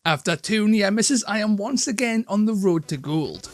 After 2 near misses, I am once again on the road to gold.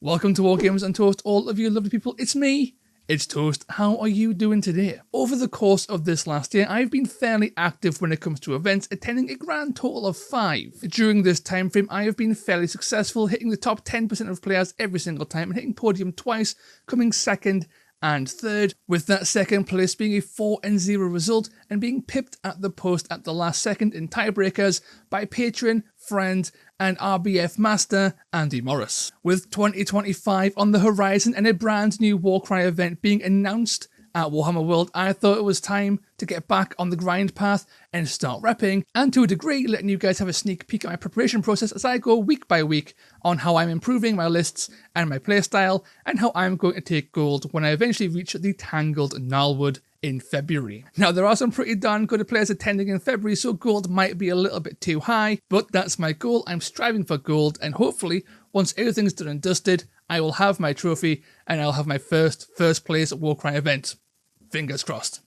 Welcome to War Games and Toast, all of you lovely people. It's me. It's Toast. How are you doing today? Over the course of this last year, I've been fairly active when it comes to events, attending a grand total of 5. During this time frame, I have been fairly successful, hitting the top 10% of players every single time and hitting podium twice, coming second and third, with that second place being a 4-0 result and being pipped at the post at the last second in tiebreakers by patron, friend and RBF master Andy Morris. With 2025 on the horizon and a brand new Warcry event being announced at Warhammer World, I thought it was time to get back on the grind path and start repping, and to a degree letting you guys have a sneak peek at my preparation process as I go week by week on how I'm improving my lists and my playstyle, and how I'm going to take gold when I eventually reach the Tangled Gnarlwood in February. Now, there are some pretty darn good players attending in February, so gold might be a little bit too high, but that's my goal. I'm striving for gold, and hopefully, once everything's done and dusted, I will have my trophy, and I'll have my first place Warcry event. Fingers crossed.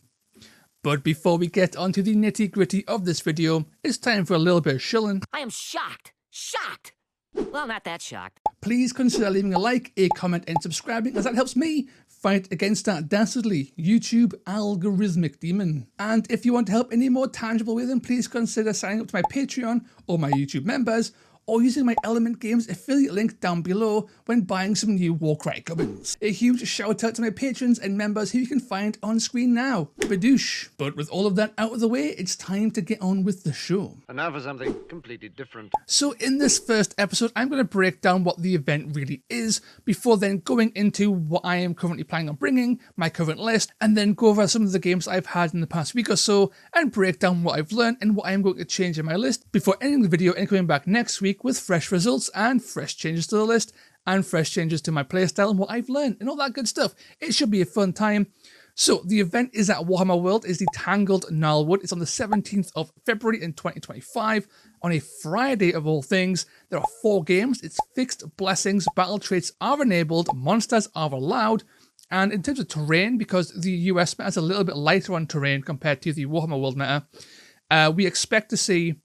But before we get onto the nitty gritty of this video, it's time for a little bit of shilling. I am shocked. Shocked. Well, not that shocked. Please consider leaving a like, a comment and subscribing, as that helps me fight against that dastardly YouTube algorithmic demon. And if you want to help in a more tangible way, then please consider signing up to my Patreon or my YouTube members, or using my Element Games affiliate link down below when buying some new Warcry gubbins. A huge shout out to my patrons and members who you can find on screen now. Badoosh. But with all of that out of the way, it's time to get on with the show. And now for something completely different. So in this first episode, I'm going to break down what the event really is, before then going into what I am currently planning on bringing, my current list, and then go over some of the games I've had in the past week or so, and break down what I've learned and what I'm going to change in my list, before ending the video and coming back next week with fresh results and fresh changes to the list and fresh changes to my playstyle and what I've learned and all that good stuff. It should be a fun time. So the event is at Warhammer World, is the Tangled Gnarlwood. It's on the 17th of February in 2025 on a Friday of all things. There are 4 games. It's fixed blessings, battle traits are enabled, monsters are allowed, and in terms of terrain, because the US meta is a little bit lighter on terrain compared to the Warhammer World meta, we expect to see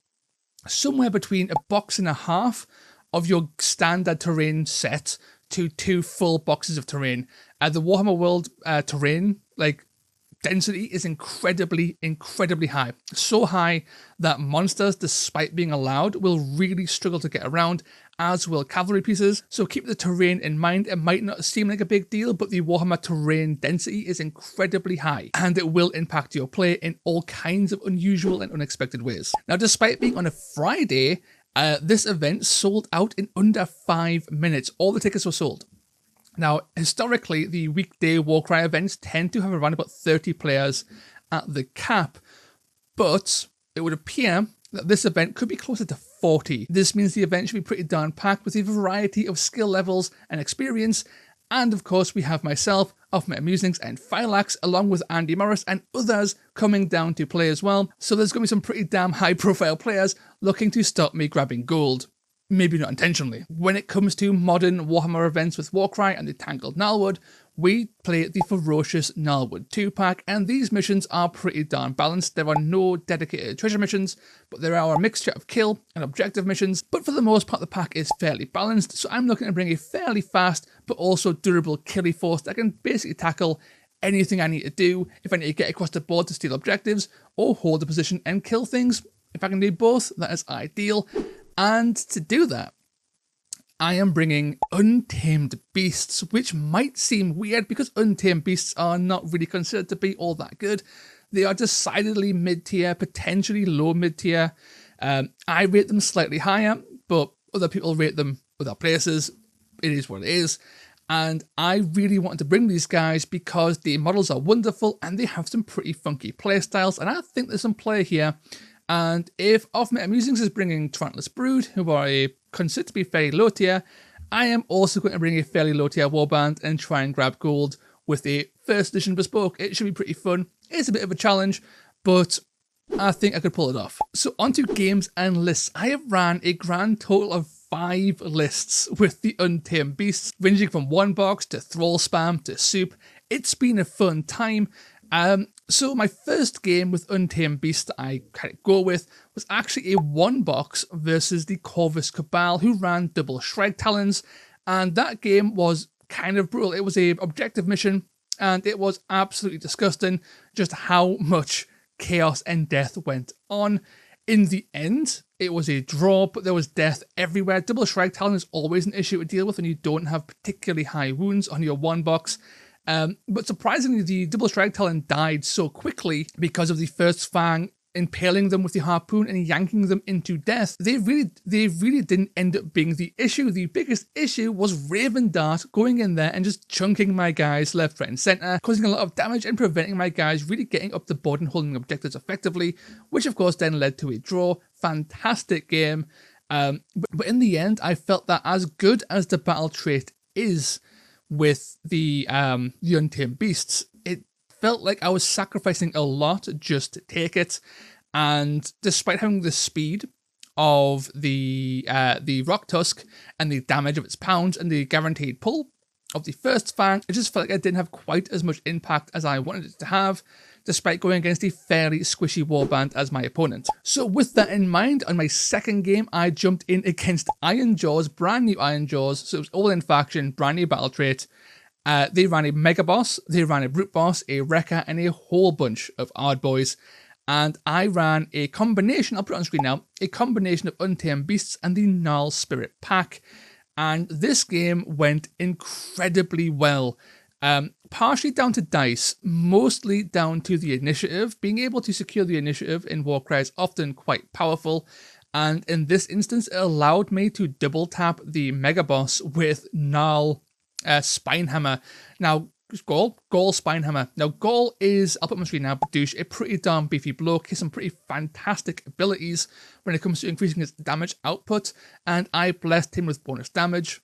somewhere between a box and a half of your standard terrain set to 2 full boxes of terrain. The Warhammer World terrain, density is incredibly high. So high that monsters, despite being allowed, will really struggle to get around, as will cavalry pieces. So keep the terrain in mind. It might not seem like a big deal, but the Warhammer terrain density is incredibly high, and it will impact your play in all kinds of unusual and unexpected ways. Now, despite being on a Friday, this event sold out in under 5 minutes. All the tickets were sold. Now, historically, the weekday Warcry events tend to have around about 30 players at the cap, but it would appear that this event could be closer to 40. This means the event should be pretty darn packed with a variety of skill levels and experience, and of course we have myself, Off My Musings and Philax, along with Andy Morris and others coming down to play as well, so there's going to be some pretty damn high profile players looking to stop me grabbing gold. Maybe not intentionally. When it comes to modern Warhammer events with Warcry and the Tangled Gnarlwood, we play the Ferocious Gnarlwood 2-pack, and these missions are pretty darn balanced. There are no dedicated treasure missions, but there are a mixture of kill and objective missions, but for the most part the pack is fairly balanced, so I'm looking to bring a fairly fast but also durable killie force that can basically tackle anything I need to do. If I need to get across the board to steal objectives, or hold a position and kill things, if I can do both, that is ideal. And to do that, I am bringing Untamed Beasts, which might seem weird because Untamed Beasts are not really considered to be all that good. They are decidedly mid-tier, potentially low mid-tier. I rate them slightly higher, but other people rate them with our places. It is what it is. And I really wanted to bring these guys because the models are wonderful and they have some pretty funky playstyles, and I think there's some play here. And if Off My Musings is bringing Tarantless Brood, who are considered to be fairly low tier, I am also going to bring a fairly low tier warband and try and grab gold with a first edition bespoke. It should be pretty fun. It's a bit of a challenge, but I think I could pull it off. So onto games and lists. I have ran a grand total of 5 lists with the Untamed Beasts, ranging from 1 box to Thrall Spam to Soup. It's been a fun time. So my first game with Untamed Beast that I kind of go with was actually a one box versus the Corvus Cabal, who ran double Shreg Talons, and that game was kind of brutal. It was a objective mission, and it was absolutely disgusting just how much chaos and death went on. In the end, it was a draw, but there was death everywhere. Double Shreg Talon is always an issue to deal with when you don't have particularly high wounds on your one box. But surprisingly, the double Shreg Talon died so quickly because of the first Fang impaling them with the harpoon and yanking them into death. They really didn't end up being the issue. The biggest issue was Raven Dart going in there and just chunking my guys left, right, and center, causing a lot of damage and preventing my guys really getting up the board and holding objectives effectively, which of course then led to a draw. Fantastic game. But in the end, I felt that as good as the battle trait is with the Untamed Beasts, it felt like I was sacrificing a lot just to take it. And despite having the speed of the Rock Tusk and the damage of its pounds and the guaranteed pull of the first Fang, it just felt like it didn't have quite as much impact as I wanted it to have, despite going against a fairly squishy warband as my opponent. So with that in mind, on my second game, I jumped in against Iron Jaws, brand new Iron Jaws, so it was all in faction, brand new battle trait. They ran a Mega Boss, they ran a Brute Boss, a Wrecker, and a whole bunch of Ard Boys. And I ran a combination, I'll put it on screen now, a combination of Untamed Beasts and the Gnarl Spirit pack. And this game went incredibly well. Partially down to dice, mostly down to the initiative. Being able to secure the initiative in Warcry is often quite powerful, and in this instance it allowed me to double tap the Mega Boss with Gnarl Spinehammer. Now, Gaul Spinehammer. Now, Gaul is, I'll put on my screen now, Badoosh, a pretty darn beefy bloke. He has some pretty fantastic abilities when it comes to increasing his damage output, and I blessed him with bonus damage.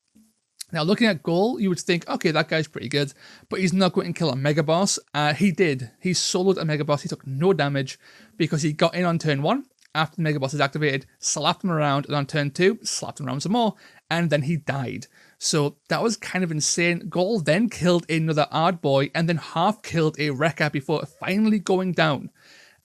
Now, looking at Gaul, you would think, okay, that guy's pretty good, but he's not going to kill a Mega Boss. He did. He soloed a Mega Boss. He took no damage because he got in on turn 1 after the Mega Boss is activated, slapped him around, and on turn 2, slapped him around some more, and then he died. So that was kind of insane. Gaul then killed another Ard Boy and then half killed a Wrecker before finally going down.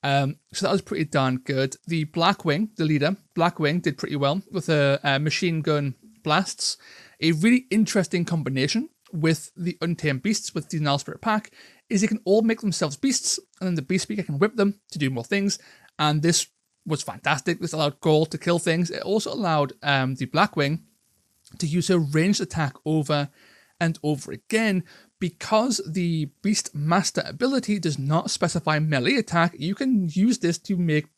So that was pretty darn good. The Blackwing, the leader, Blackwing, did pretty well with a machine gun blasts. A really interesting combination with the Untamed Beasts, with the Gnarl Spirit pack, is they can all make themselves beasts, and then the Beast Speaker can whip them to do more things, and this was fantastic. This allowed Gaul to kill things. It also allowed the Blackwing to use her ranged attack over and over again. Because the Beast Master ability does not specify melee attack, you can use this to make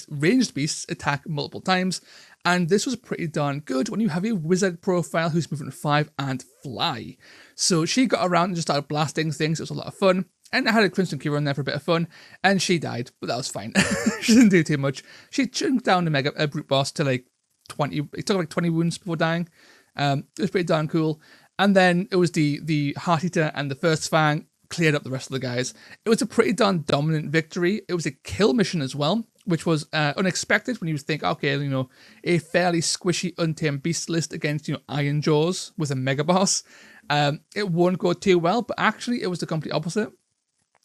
ranged beasts attack multiple times, and this was pretty darn good when you have a wizard profile who's moving 5 and fly. So she got around and just started blasting things. It was a lot of fun, and I had a Crimson Cure in there for a bit of fun, and she died, but that was fine. She didn't do too much. She chunked down the Brute Boss to like 20, it took like 20 wounds before dying. It was pretty darn cool. And then it was the Heart Eater and the first Fang cleared up the rest of the guys. It was a pretty darn dominant victory. It was a kill mission as well, which was unexpected when you think, okay, you know, a fairly squishy Untamed Beast list against, you know, Iron Jaws with a Mega Boss. It won't go too well, but actually it was the complete opposite.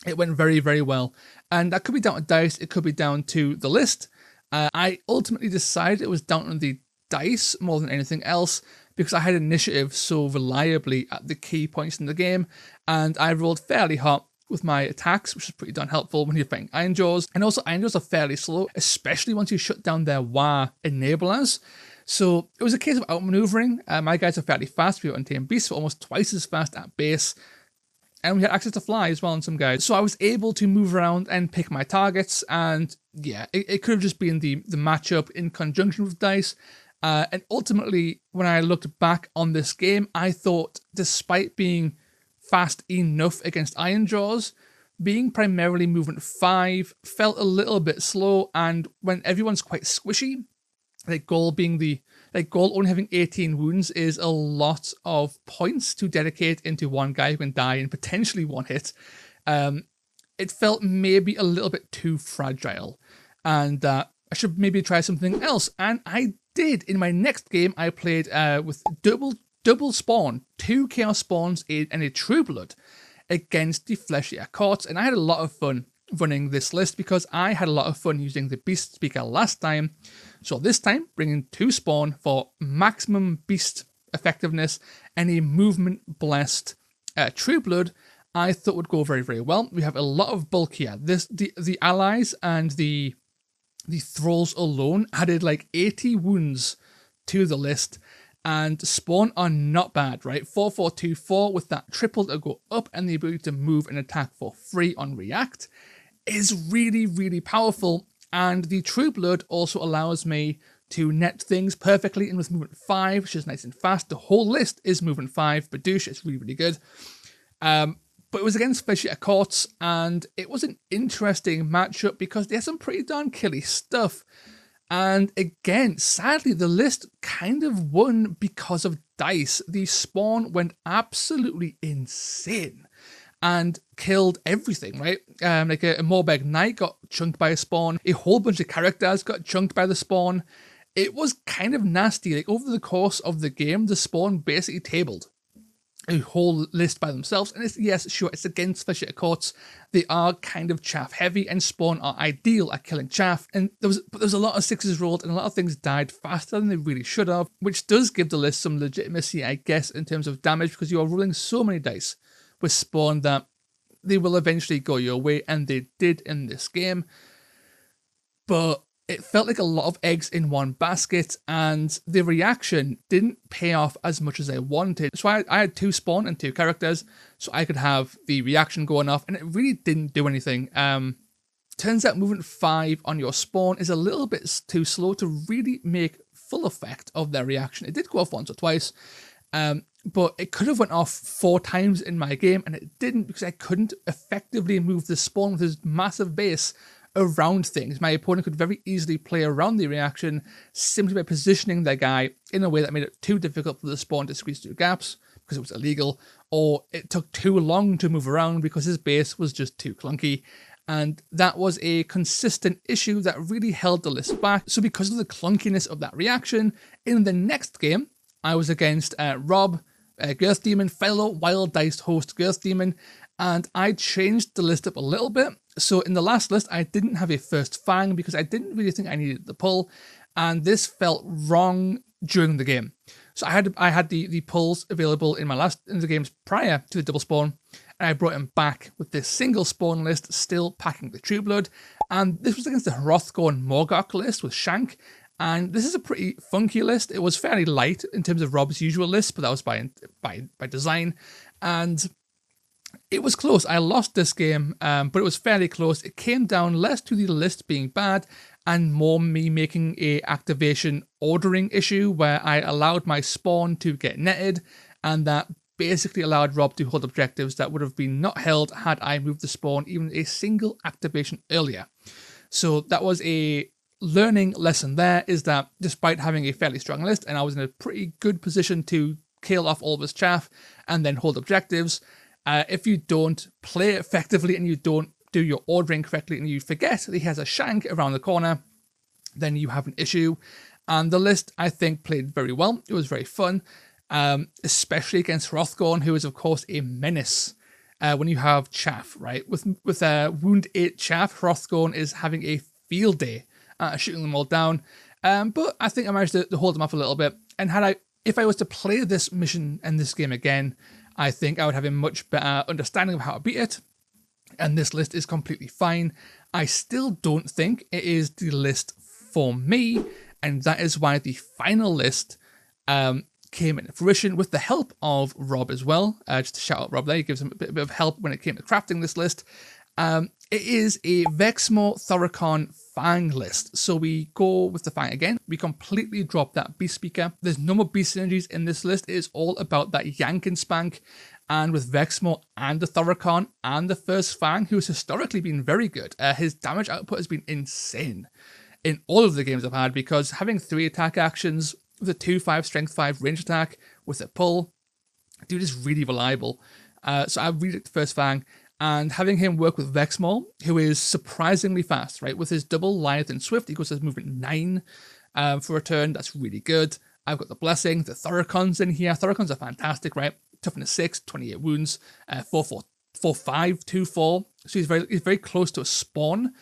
It went very, very well. And that could be down to dice. It could be down to the list. I ultimately decided it was down to the dice more than anything else, because I had initiative so reliably at the key points in the game, and I rolled fairly hot with my attacks, which is pretty darn helpful when you're fighting Iron Jaws. And also, Iron Jaws are fairly slow, especially once you shut down their Wah enablers. So it was a case of outmaneuvering. My guys are fairly fast. We were Untamed Beasts, so almost twice as fast at base. And we had access to fly as well on some guys. So I was able to move around and pick my targets, and yeah, it could have just been the matchup in conjunction with dice. And ultimately, when I looked back on this game, I thought, despite being fast enough against Iron Jaws, being primarily movement 5 felt a little bit slow, and when everyone's quite squishy, like Gaul only having 18 wounds is a lot of points to dedicate into one guy who can die in potentially one hit. It felt maybe a little bit too fragile, and I should maybe try something else, and I did. In my next game, I played with double spawn, 2 Chaos Spawns and a True Blood. against the fleshier courts. And I had a lot of fun running this list because I had a lot of fun using the beast speaker last time. So this time, bringing 2 spawn for maximum beast effectiveness and a movement blessed True Blood, I thought would go very, very well. We have a lot of bulk here. The allies and the thralls alone added like 80 wounds to the list, and spawn are not bad, right? 4424 with that triple to go up and the ability to move and attack for free on react is really, really powerful. And the True Blood also allows me to net things perfectly in with movement 5, which is nice and fast. The whole list is movement 5, Badoosh, it's really, really good. But it was against Fleshier Courts, and it was an interesting matchup because they had some pretty darn killy stuff. And again, sadly, the list kind of won because of dice. The spawn went absolutely insane and killed everything, right? Like a Morbeg Knight got chunked by a spawn. A whole bunch of characters got chunked by the spawn. It was kind of nasty. Like over the course of the game, the spawn basically tabled a whole list by themselves. And it's, yes, sure, it's against Fleshier Courts. They are kind of chaff heavy, and spawn are ideal at killing chaff. And there was a lot of 6s rolled, and a lot of things died faster than they really should have, which does give the list some legitimacy, I guess, in terms of damage, because you are rolling so many dice with spawn that they will eventually go your way, and they did in this game. But it felt like a lot of eggs in one basket, and the reaction didn't pay off as much as I wanted. So I had 2 spawn and 2 characters, so I could have the reaction going off, and it really didn't do anything. Turns out movement 5 on your spawn is a little bit too slow to really make full effect of their reaction. It did go off once or twice, but it could have went off 4 times in my game, and it didn't because I couldn't effectively move the spawn with his massive base around things. My opponent could very easily play around the reaction simply by positioning their guy in a way that made it too difficult for the spawn to squeeze through gaps because it was illegal, or it took too long to move around because his base was just too clunky. And that was a consistent issue that really held the list back. So because of the clunkiness of that reaction, in the next game, I was against Rob, Girth Demon, fellow Wild Dice host Girth Demon, and I changed the list up a little bit. So in the last list, I didn't have a first fang because I didn't really think I needed the pull, and this felt wrong during the game. So I had the pulls available in the games prior to the double spawn, and I brought him back with this single spawn list, still packing the True Blood. And this was against the Hrothgorn Morgok list with Shank, and this is a pretty funky list. It was fairly light in terms of Rob's usual list, but that was by design, and it was close. I lost this game, but it was fairly close. It came down less to the list being bad and more me making a activation ordering issue where I allowed my spawn to get netted, and that basically allowed Rob to hold objectives that would have been not held had I moved the spawn even a single activation earlier. So that was a learning lesson there, is that despite having a fairly strong list and I was in a pretty good position to kill off all of his chaff and then hold objectives, if you don't play effectively and you don't do your ordering correctly and you forget that he has a shank around the corner, then you have an issue. And the list, I think, played very well. It was very fun, especially against Hrothgorn, who is, of course, a menace when you have chaff, right? With Wound 8 chaff, Hrothgorn is having a field day shooting them all down. But I think I managed to hold them off a little bit. And if I was to play this mission and this game again, I think I would have a much better understanding of how to beat it. And this list is completely fine. I still don't think it is the list for me. And that is why the final list came into fruition with the help of Rob as well. Just to shout out Rob there, he gives him a bit of help when it came to crafting this list. It is a Vexmore Thoricon Fang list. So we go with the Fang again. We completely drop that Beast Speaker. There's no more Beast synergies in this list. It is all about that yank and spank. And with Vexmore and the Thoricon and the first Fang, who's historically been very good, his damage output has been insane in all of the games I've had, because having 3 attack actions with a 2-5 strength 5 range attack with a pull, dude is really reliable. So I really like the first Fang. And having him work with Vexmore, who is surprisingly fast, right? With his double lithe and swift, he goes to movement 9 for a turn. That's really good. I've got the Blessing, the Thoricons in here. Thoricons are fantastic, right? Toughness 6, 28 wounds, 4/4 4.5, 2.4. So he's very close to a spawn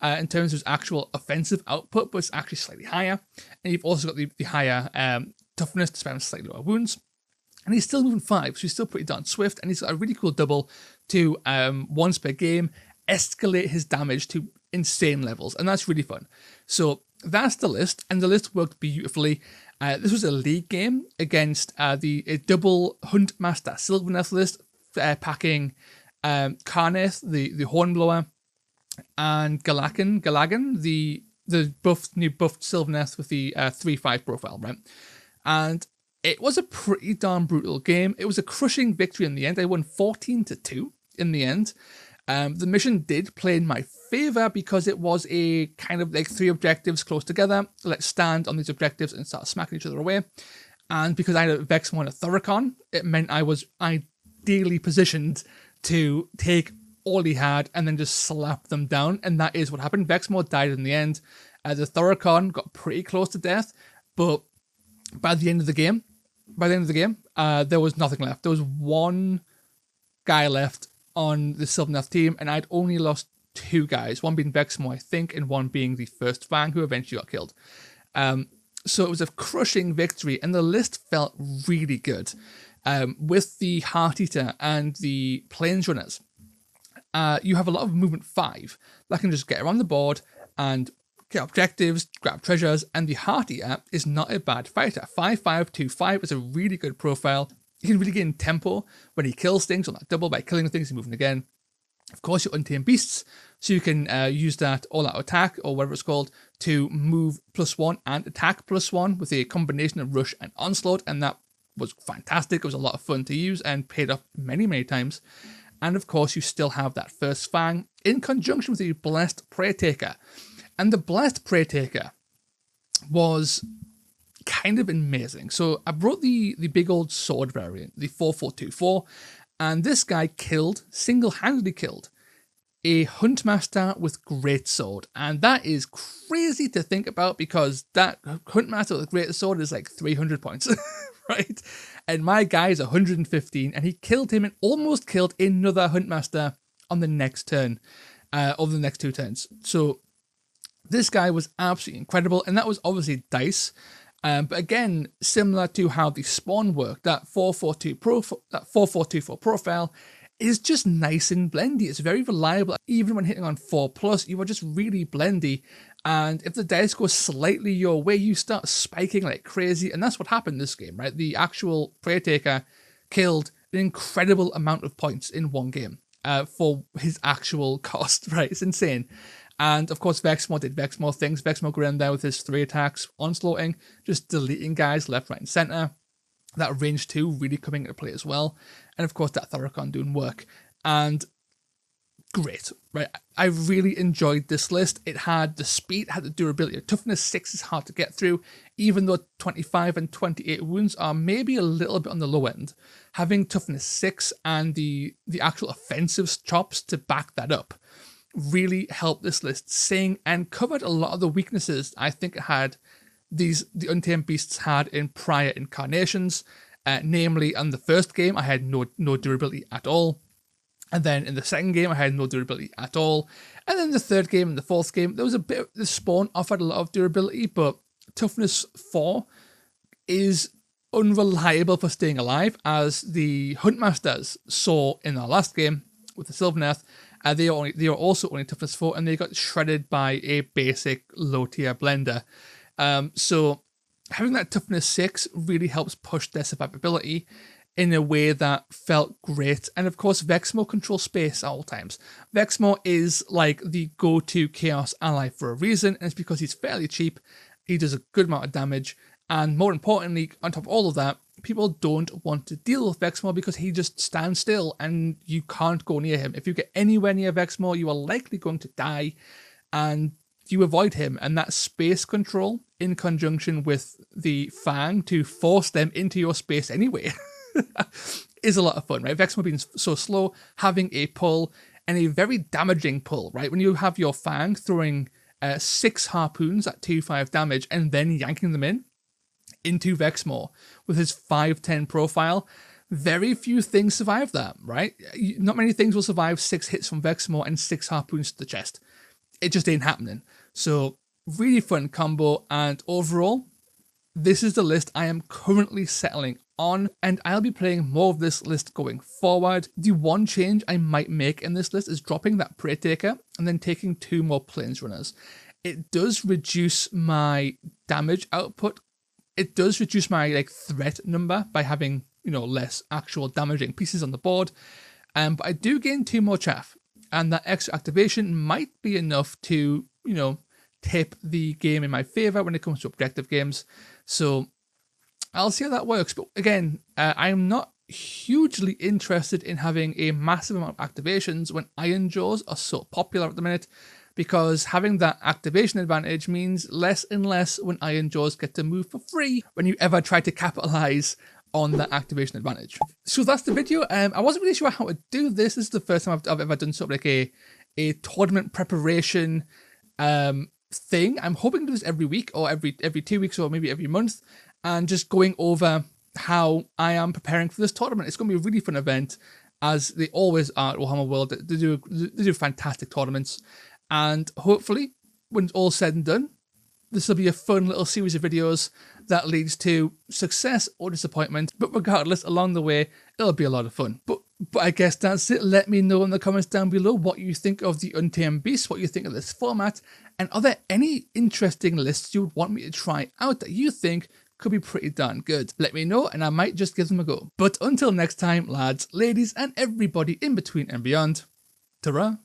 in terms of his actual offensive output, but it's actually slightly higher. And you've also got the higher toughness to spam slightly lower wounds. And he's still moving 5, so he's still pretty darn swift. And he's got a really cool double to once per game escalate his damage to insane levels, and that's really fun. So that's the list, and the list worked beautifully. This was a league game against a double Huntmaster Sylvaneth list, packing Karneth, the Hornblower, and Galagan, the new buffed Sylvaneth with the 3/5 profile, right? And it was a pretty darn brutal game. It was a crushing victory in the end. I won 14-2 in the end. The mission did play in my favour because it was a kind of like 3 objectives close together. Let's stand on these objectives and start smacking each other away. And because I had a Vexmore and a Thoricon, it meant I was ideally positioned to take all he had and then just slap them down. And that is what happened. Vexmore died in the end. The Thoricon got pretty close to death, but by the end of the game, there was nothing left. There was one guy left on the Sylvaneth team, and I'd only lost 2 guys, one being Vexmore, I think, and one being the first Fang, who eventually got killed. So it was a crushing victory, and the list felt really good. With the Heart Eater and the Plains Runners, you have a lot of movement 5 that can just get around the board and get objectives, grab treasures, and the Heart Eater is not a bad fighter. 5.5, 2.5 is a really good profile. He can really get in tempo when he kills things on that double by killing things and moving again. Of course, your Untamed Beasts, so you can use that all-out attack, or whatever it's called, to move +1 and attack +1 with a combination of Rush and Onslaught, and that was fantastic. It was a lot of fun to use and paid off many, many times. And of course, you still have that first Fang in conjunction with the Blessed Prey Taker. And the Blessed Prey Taker was kind of amazing. So I brought the big old sword variant, the 4.4/2.4, and this guy single-handedly killed a Huntmaster with Greatsword. And that is crazy to think about because that Huntmaster with Greatsword is like 300 points, right? And my guy is 115, and he killed him and almost killed another Huntmaster on the next turn, over the next 2 turns. So this guy was absolutely incredible, and that was obviously dice. But again, similar to how the spawn worked, that 4.4/2.4 profile is just nice and blendy. It's very reliable. Even when hitting on 4+, you are just really blendy. And if the dice go slightly your way, you start spiking like crazy. And that's what happened this game, right? The actual Prey Taker killed an incredible amount of points in one game for his actual cost, right? It's insane. And of course, Vexmore did Vexmore things. Vexmore got in there with his 3 attacks, onslaughting, just deleting guys left, right, and center. That range 2 really coming into play as well. And of course, that Thoricon doing work. And great, right? I really enjoyed this list. It had the speed, had the durability. Toughness 6 is hard to get through, even though 25 and 28 wounds are maybe a little bit on the low end. Having toughness 6 and the actual offensive chops to back that up really helped this list sing and covered a lot of the weaknesses I think it had the Untamed Beasts had in prior incarnations. Namely, on the first game, I had no durability at all. And then in the second game, I had no durability at all. And then the third game and the fourth game, there was a bit, the spawn offered a lot of durability, but toughness 4 is unreliable for staying alive, as the Huntmasters saw in our last game with the Sylvaneth. They are also only toughness 4, and they got shredded by a basic low tier blender. So having that toughness 6 really helps push their survivability in a way that felt great. And of course, Vexmore controls space at all times. Vexmore is like the go-to chaos ally for a reason, and it's because he's fairly cheap, he does a good amount of damage, and more importantly, on top of all of that, people don't want to deal with Vexmore because he just stands still and you can't go near him. If you get anywhere near Vexmore, you are likely going to die, and you avoid him. And that space control in conjunction with the Fang to force them into your space anyway is a lot of fun, right? Vexmore being so slow, having a pull, and a very damaging pull, right? When you have your Fang throwing 6 harpoons at 2/5 damage and then yanking them into Vexmore with his 5/10 profile, very few things survive that, right? Not many things will survive 6 hits from Vexmore and 6 harpoons to the chest. It just ain't happening. So really fun combo, and overall, this is the list I am currently settling on, and I'll be playing more of this list going forward. The one change I might make in this list is dropping that Prey Taker and then taking 2 more Plains Runners. It does reduce my damage output. It does reduce my threat number by having, less actual damaging pieces on the board. But I do gain 2 more chaff, and that extra activation might be enough to, tip the game in my favor when it comes to objective games. So I'll see how that works. But again, I'm not hugely interested in having a massive amount of activations when Iron Jaws are so popular at the minute, because having that activation advantage means less and less when Iron Jaws get to move for free when you ever try to capitalize on that activation advantage. So that's the video. I wasn't really sure how to do this. This is the first time I've ever done sort of a tournament preparation thing. I'm hoping to do this every week or every 2 weeks or maybe every month, and just going over how I am preparing for this tournament. It's going to be a really fun event, as they always are at Warhammer World. They do fantastic tournaments, and hopefully when it's all said and done, this will be a fun little series of videos that leads to success or disappointment. But regardless, along the way, it'll be a lot of fun. But I guess that's it. Let me know in the comments down below what you think of the Untamed Beast, what you think of this format, and are there any interesting lists you would want me to try out that you think could be pretty darn good? Let me know and I might just give them a go. But until next time, lads, ladies, and everybody in between and beyond, ta-ra.